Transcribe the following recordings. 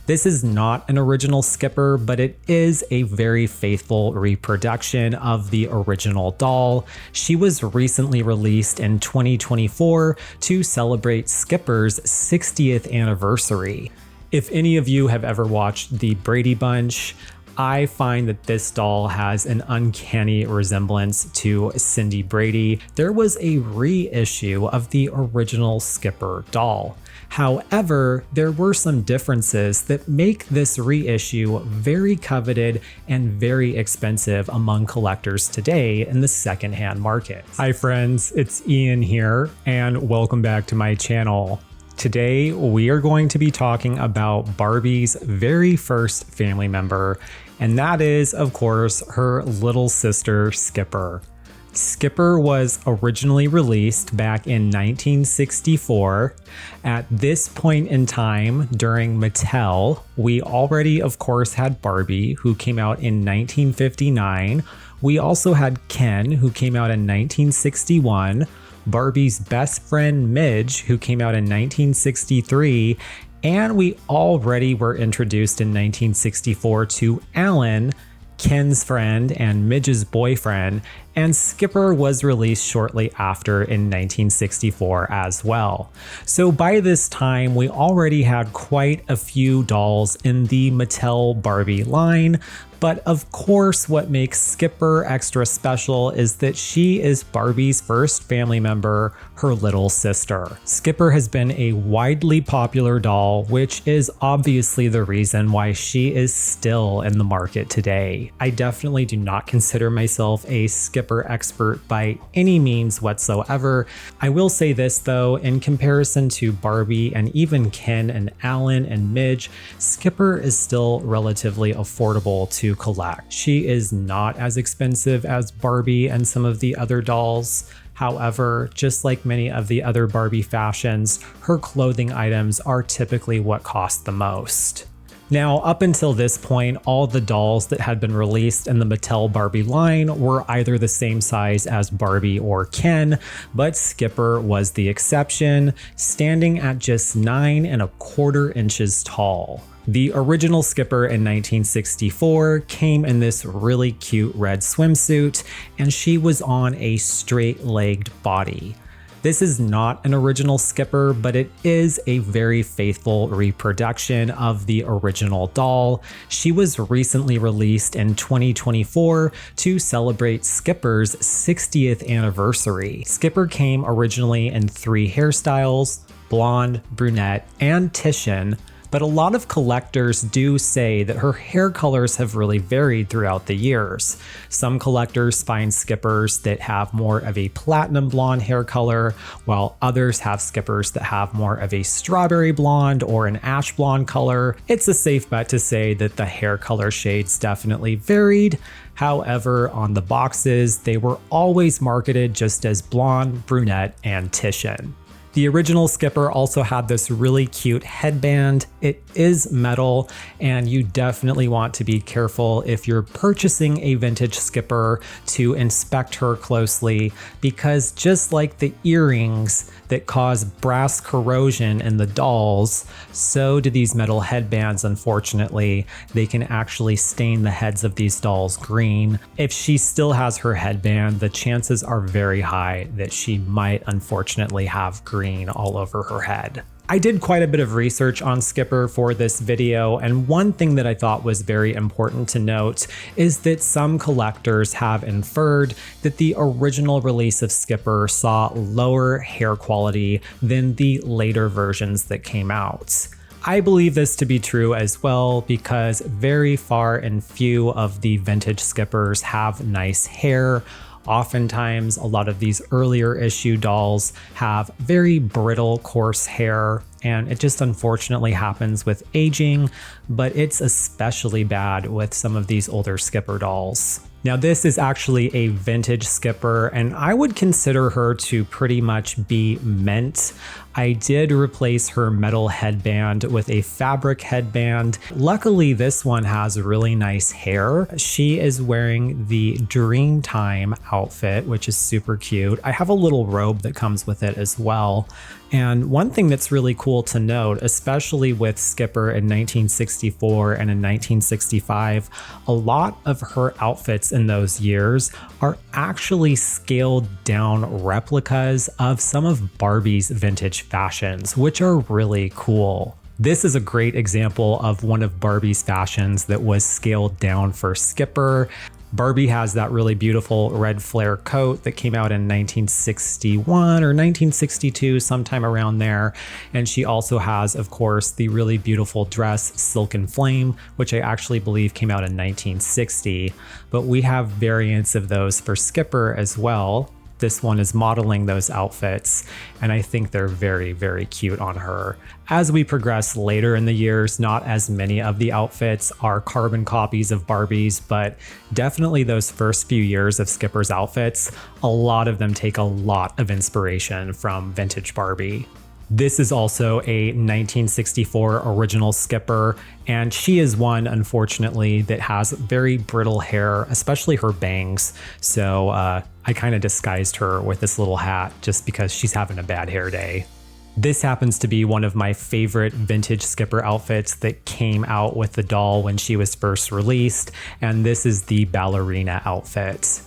This is not an original Skipper, but it is a very faithful reproduction of the original doll. She was recently released in 2024 to celebrate Skipper's 60th anniversary. If any of you have ever watched The Brady Bunch, I find that this doll has an uncanny resemblance to Cindy Brady. There was a reissue of the original Skipper doll. However, there were some differences that make this reissue very coveted and very expensive among collectors today in the secondhand market. Hi friends, it's Ian here, and welcome back to my channel. Today, we are going to be talking about Barbie's very first family member, and that is, of course, her little sister, Skipper. Skipper was originally released back in 1964. At this point in time, during Mattel, we already, of course, had Barbie, who came out in 1959. We also had Ken, who came out in 1961. Barbie's best friend Midge, who came out in 1963, and we already were introduced in 1964 to Alan, Ken's friend and Midge's boyfriend, and Skipper was released shortly after in 1964 as well. So by this time, we already had quite a few dolls in the Mattel Barbie line. But of course, what makes Skipper extra special is that she is Barbie's first family member, her little sister. Skipper has been a widely popular doll, which is obviously the reason why she is still in the market today. I definitely do not consider myself a Skipper expert by any means whatsoever. I will say this though, in comparison to Barbie and even Ken and Alan and Midge, Skipper is still relatively affordable to collect. She is not as expensive as Barbie and some of the other dolls. However, just like many of the other Barbie fashions, her clothing items are typically what cost the most. Now, up until this point, all the dolls that had been released in the Mattel Barbie line were either the same size as Barbie or Ken, but Skipper was the exception, standing at just 9¼ inches tall. The original Skipper in 1964 came in this really cute red swimsuit, and she was on a straight-legged body. This is not an original Skipper, but it is a very faithful reproduction of the original doll. She was recently released in 2024 to celebrate Skipper's 60th anniversary. Skipper came originally in 3 hairstyles: blonde, brunette, and Titian. But a lot of collectors do say that her hair colors have really varied throughout the years. Some collectors find Skippers that have more of a platinum blonde hair color, while others have Skippers that have more of a strawberry blonde or an ash blonde color. It's a safe bet to say that the hair color shades definitely varied. However, on the boxes, they were always marketed just as blonde, brunette, and Titian. The original Skipper also had this really cute headband. It is metal, and you definitely want to be careful if you're purchasing a vintage Skipper to inspect her closely, because just like the earrings that cause brass corrosion in the dolls, so do these metal headbands, unfortunately. They can actually stain the heads of these dolls green. If she still has her headband, the chances are very high that she might unfortunately have green all over her head. I did quite a bit of research on Skipper for this video, and one thing that I thought was very important to note is that some collectors have inferred that the original release of Skipper saw lower hair quality than the later versions that came out. I believe this to be true as well, because very far and few of the vintage Skippers have nice hair. Oftentimes, a lot of these earlier issue dolls have very brittle, coarse hair, and it just unfortunately happens with aging, but it's especially bad with some of these older Skipper dolls. Now, this is actually a vintage Skipper, and I would consider her to pretty much be mint. I did replace her metal headband with a fabric headband. Luckily, this one has really nice hair. She is wearing the Dreamtime outfit, which is super cute. I have a little robe that comes with it as well. And one thing that's really cool cool to note, especially with Skipper in 1964 and in 1965, a lot of her outfits in those years are actually scaled down replicas of some of Barbie's vintage fashions, which are really cool. This is a great example of one of Barbie's fashions that was scaled down for Skipper. Barbie has that really beautiful red flare coat that came out in 1961 or 1962, sometime around there. And she also has, of course, the really beautiful dress Silken Flame, which I actually believe came out in 1960. But we have variants of those for Skipper as well. This one is modeling those outfits, and I think they're very, very cute on her. As we progress later in the years, not as many of the outfits are carbon copies of Barbie's, but definitely those first few years of Skipper's outfits, a lot of them take a lot of inspiration from vintage Barbie. This is also a 1964 original Skipper, and she is one, unfortunately, that has very brittle hair, especially her bangs. So I kind of disguised her with this little hat just because she's having a bad hair day. This happens to be one of my favorite vintage Skipper outfits that came out with the doll when she was first released, and this is the ballerina outfit.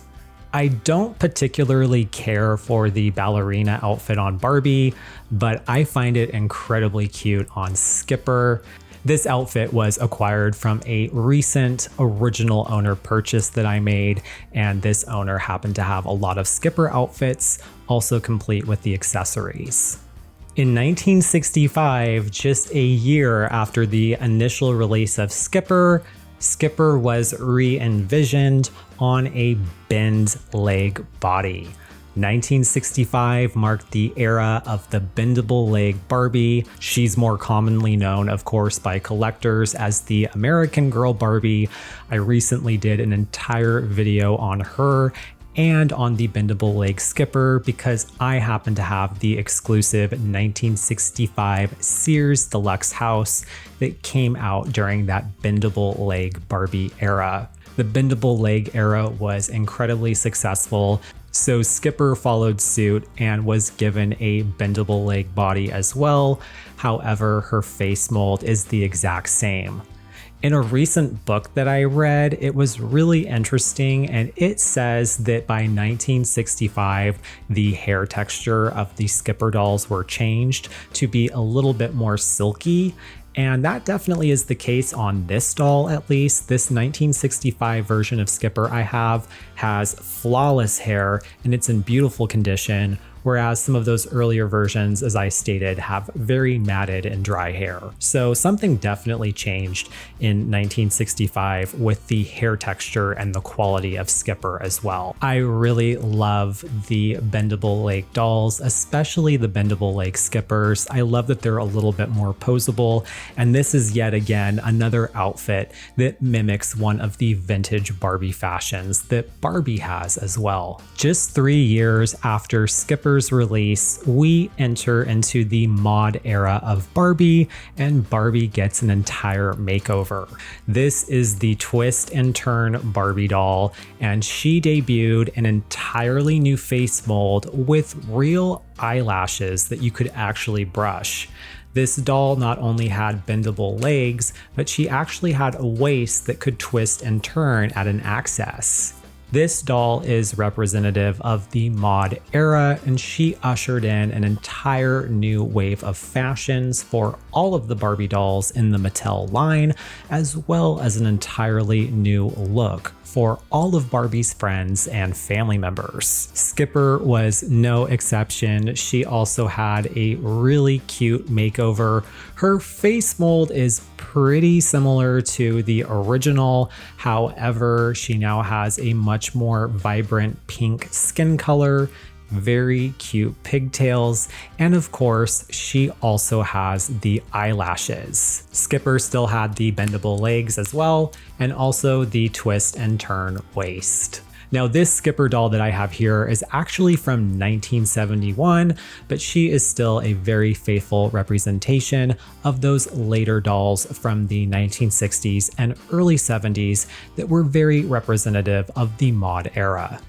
I don't particularly care for the ballerina outfit on Barbie, but I find it incredibly cute on Skipper. This outfit was acquired from a recent original owner purchase that I made, and this owner happened to have a lot of Skipper outfits, also complete with the accessories. In 1965, just a year after the initial release of Skipper, Skipper was re-envisioned on a bend leg body. 1965 marked the era of the bendable leg Barbie. She's more commonly known, of course, by collectors as the American Girl Barbie. I recently did an entire video on her and on the bendable leg Skipper because I happen to have the exclusive 1965 Sears Deluxe house that came out during that bendable leg Barbie era. The bendable leg era was incredibly successful, so Skipper followed suit and was given a bendable leg body as well. However, her face mold is the exact same. In a recent book that I read, it was really interesting, and it says that by 1965, the hair texture of the Skipper dolls were changed to be a little bit more silky. And that definitely is the case on this doll, at least. This 1965 version of Skipper I have has flawless hair and it's in beautiful condition, whereas some of those earlier versions, as I stated, have very matted and dry hair. So something definitely changed in 1965 with the hair texture and the quality of Skipper as well. I really love the bendable leg dolls, especially the bendable leg Skippers. I love that they're a little bit more posable, and this is yet again another outfit that mimics one of the vintage Barbie fashions that Barbie has as well. Just 3 years after Skipper's release, we enter into the mod era of Barbie, and Barbie gets an entire makeover. This is the twist and turn Barbie doll, and she debuted an entirely new face mold with real eyelashes that you could actually brush. This doll not only had bendable legs, but she actually had a waist that could twist and turn at an axis. This doll is representative of the mod era, and she ushered in an entire new wave of fashions for all of the Barbie dolls in the Mattel line, as well as an entirely new look for all of Barbie's friends and family members. Skipper was no exception. She also had a really cute makeover. Her face mold is pretty similar to the original. However, she now has a much more vibrant pink skin color, very cute pigtails, and of course, she also has the eyelashes. Skipper still had the bendable legs as well, and also the twist and turn waist. Now, this Skipper doll that I have here is actually from 1971, but she is still a very faithful representation of those later dolls from the 1960s and early 70s that were very representative of the mod era.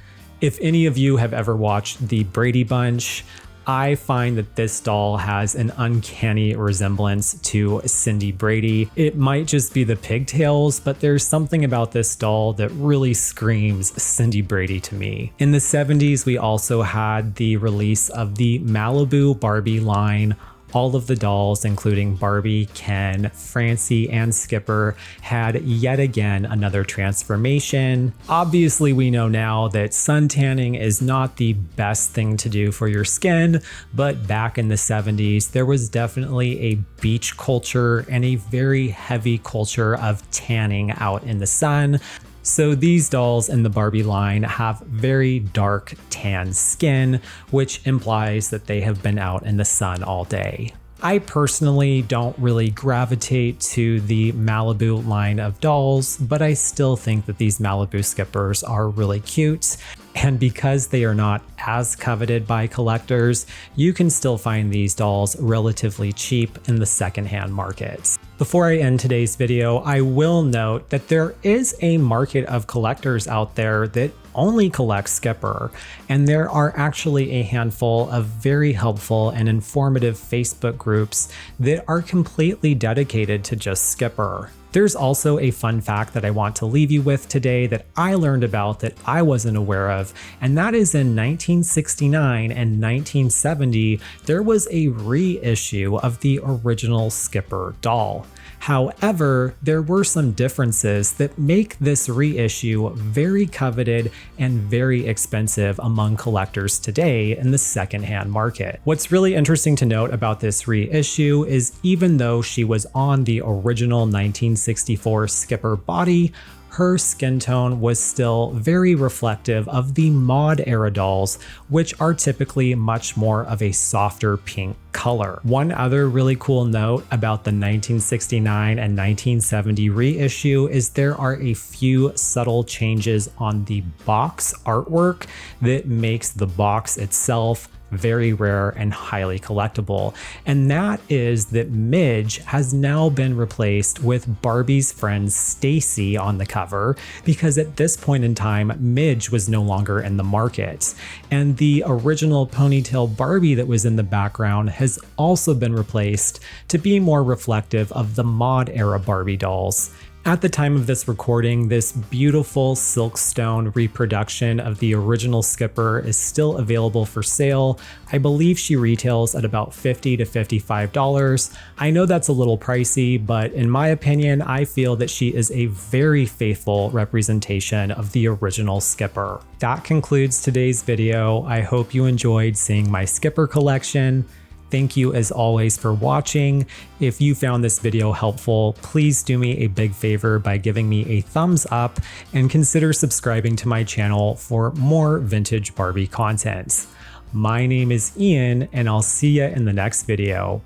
If any of you have ever watched the Brady Bunch, I find that this doll has an uncanny resemblance to Cindy Brady. It might just be the pigtails, but there's something about this doll that really screams Cindy Brady to me. In the 70s, we also had the release of the Malibu Barbie line. All of the dolls, including Barbie, Ken, Francie, and Skipper, had yet again another transformation. Obviously, we know now that sun tanning is not the best thing to do for your skin, but back in the 70s, there was definitely a beach culture and a very heavy culture of tanning out in the sun. So these dolls in the Barbie line have very dark tan skin, which implies that they have been out in the sun all day. I personally don't really gravitate to the Malibu line of dolls, but I still think that these Malibu Skippers are really cute. And because they are not as coveted by collectors, you can still find these dolls relatively cheap in the secondhand markets. Before I end today's video, I will note that there is a market of collectors out there that only collect Skipper, and there are actually a handful of very helpful and informative Facebook groups that are completely dedicated to just Skipper. There's also a fun fact that I want to leave you with today that I learned about that I wasn't aware of, and that is in 1969 and 1970, there was a reissue of the original Skipper doll. However, there were some differences that make this reissue very coveted and very expensive among collectors today in the secondhand market. What's really interesting to note about this reissue is even though she was on the original 1964 Skipper body, her skin tone was still very reflective of the mod era dolls, which are typically much more of a softer pink color. One other really cool note about the 1969 and 1970 reissue is there are a few subtle changes on the box artwork that makes the box itself very rare and highly collectible. And that is that Midge has now been replaced with Barbie's friend Stacy on the cover, because at this point in time, Midge was no longer in the market. And the original ponytail Barbie that was in the background has also been replaced to be more reflective of the mod era Barbie dolls. At the time of this recording, this beautiful silkstone reproduction of the original Skipper is still available for sale. I believe she retails at about $50 to $55. I know that's a little pricey, but in my opinion, I feel that she is a very faithful representation of the original Skipper. That concludes today's video. I hope you enjoyed seeing my Skipper collection. Thank you as always for watching. If you found this video helpful, please do me a big favor by giving me a thumbs up and consider subscribing to my channel for more vintage Barbie content. My name is Ian, and I'll see you in the next video.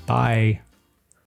Bye.